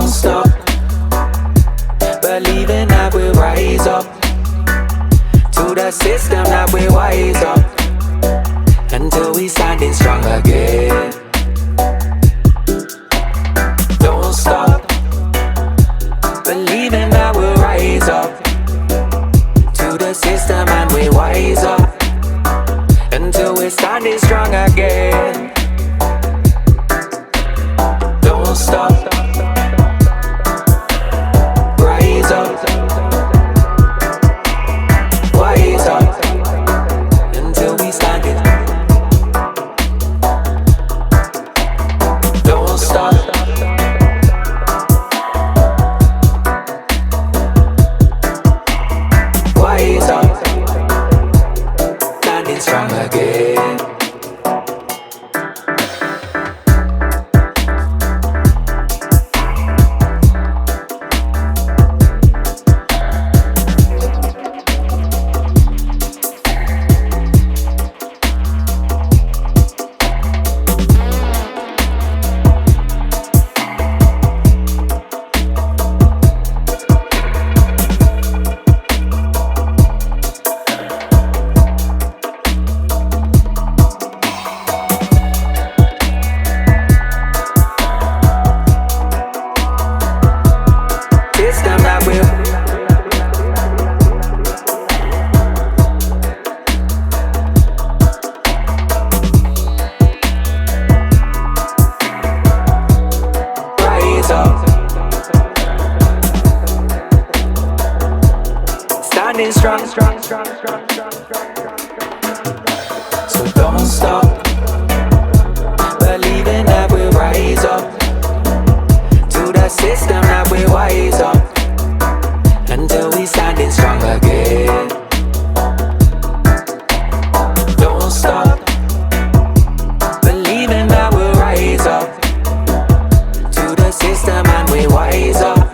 Don't stop believing that we'll rise up to the system that we wise up until we standing strong again. Don't stop believing that we'll rise up to the system and we wise up until we're standing strong again. Don't stop, rise up, wise up until we standing. Don't stop. Wise up, standing strong again. System that will rise up, standing strong. So don't stop believing that we'll rise up to the system that we wise up until we standing strong again. Don't stop believing that we'll rise up to the system and we wise up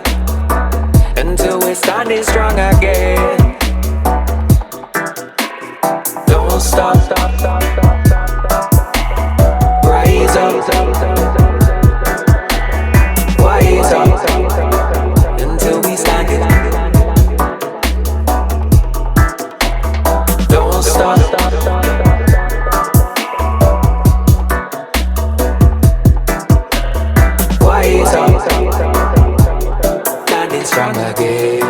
until we're standing strong again. Don't stop, rise up, wise up until we standing. Don't stop, wise up, standing strong again.